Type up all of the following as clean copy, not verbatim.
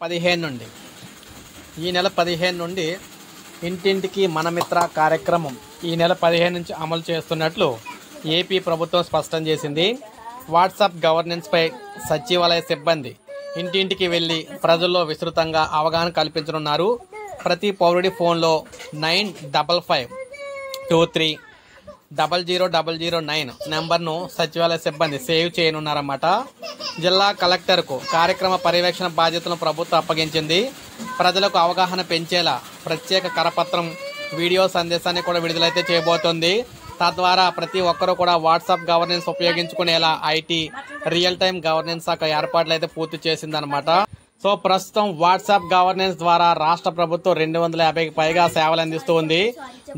15 నుండి ఈ నెల 15 నుండి ఇంటింటికి మనమిత్ర కార్యక్రమం ఈ నెల 15 నుంచి అమలు చేస్తున్నట్లు ఏపీ ప్రభుత్వం స్పష్టం చేసింది. వాట్సాప్ గవర్నెన్స్ పై సచివాలయ సిబ్బంది ఇంటింటికి వెళ్లి ప్రజల్లో విస్తృతంగా అవగాహన కల్పించనున్నారు. ప్రతి పౌరుడి ఫోన్లో 9555230009 నెంబర్ను సచివాలయ సిబ్బంది సేవ్ చేయనున్నారన్నమాట. జిల్లా కలెక్టర్కు కార్యక్రమ పర్యవేక్షణ బాధ్యతలను ప్రభుత్వం అప్పగించింది. ప్రజలకు అవగాహన పెంచేలా ప్రత్యేక కరపత్రం, వీడియో సందేశాన్ని కూడా విడుదలైతే చేయబోతోంది. తద్వారా ప్రతి ఒక్కరూ కూడా వాట్సాప్ గవర్నెన్స్ ఉపయోగించుకునేలా ఐటీ రియల్ టైం గవర్నెన్స్ శాఖ ఏర్పాట్లు అయితే పూర్తి చేసిందనమాట. సో ప్రస్తుతం వాట్సాప్ గవర్నెన్స్ ద్వారా రాష్ట్ర ప్రభుత్వం 250కి పైగా సేవలు అందిస్తూ ఉంది.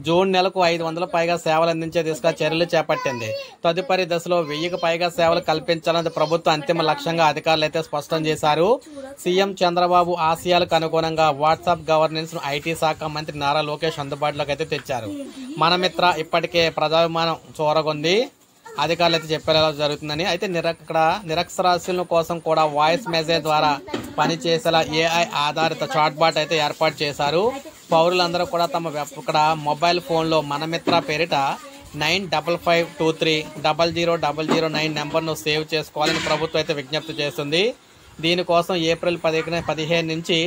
జూన్ నెలకు 500 పైగా సేవలు అందించే దిశగా చర్యలు చేపట్టింది. తదుపరి దశలో 1000కి పైగా సేవలు కల్పించాలని ప్రభుత్వం అంతిమ లక్ష్యంగా అధికారులు అయితే స్పష్టం చేశారు. సీఎం చంద్రబాబు ఆశయాలకు అనుగుణంగా వాట్సాప్ గవర్నెన్స్ ను ఐటీ శాఖ మంత్రి నారా లోకేష్ అందుబాటులోకి అయితే తెచ్చారు. మనమిత్ర ఇప్పటికే ప్రజాభిమానం చూరగొంది. అధికారులు అయితే చెప్పేలా జరుగుతుందని. అయితే నిరక్షరాస్యుల కోసం కూడా వాయిస్ మెసేజ్ ద్వారా పనిచేసేలా ఏఐ ఆధారిత చాట్ బాట్ అయితే ఏర్పాటు చేశారు. పౌరులందరూ కూడా తమ మొబైల్ ఫోన్లో మనమిత్ర పేరిట 9552300009 నెంబర్ను సేవ్ చేసుకోవాలని ప్రభుత్వం అయితే విజ్ఞప్తి చేస్తుంది. దీనికోసం ఏప్రిల్ 15 నుంచి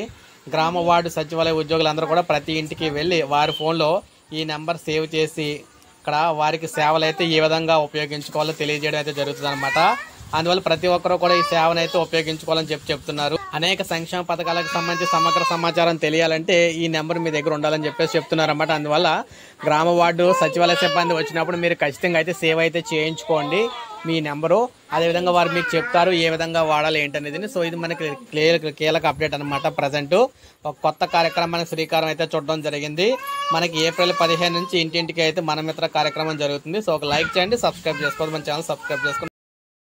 గ్రామ వార్డు సచివాలయ ఉద్యోగులందరూ కూడా ప్రతి ఇంటికి వెళ్ళి వారి ఫోన్లో ఈ నెంబర్ సేవ్ చేసి ఇక్కడ వారికి సేవలు అయితే ఏ విధంగా ఉపయోగించుకోవాలో తెలియజేయడం అయితే జరుగుతుంది అనమాట. అందువల్ల ప్రతి ఒక్కరూ కూడా ఈ సేవను అయితే ఉపయోగించుకోవాలని చెప్తున్నారు. అనేక సంక్షేమ పథకాలకు సంబంధించి సమగ్ర సమాచారం తెలియాలంటే ఈ నెంబర్ మీ దగ్గర ఉండాలని చెప్తున్నారు అన్నమాట. అందువల్ల గ్రామ వార్డు సచివాలయ సిబ్బంది వచ్చినప్పుడు మీరు ఖచ్చితంగా అయితే సేవ్ అయితే చేయించుకోండి మీ నెంబరు. అదేవిధంగా వారు మీకు చెప్తారు ఏ విధంగా వాడాలి ఏంటనేది. సో ఇది మనకి కీలక అప్డేట్ అనమాట. ప్రజెంట్ ఒక కొత్త కార్యక్రమానికి శ్రీకారం అయితే చూడడం జరిగింది. మనకి ఏప్రిల్ 15 నుంచి ఇంటింటికి అయితే మనమిత్ర కార్యక్రమం జరుగుతుంది. సో ఒక లైక్ చేయండి, సబ్స్క్రైబ్ చేసుకోండి, మన ఛానల్ సబ్స్క్రైబ్ చేసుకోండి.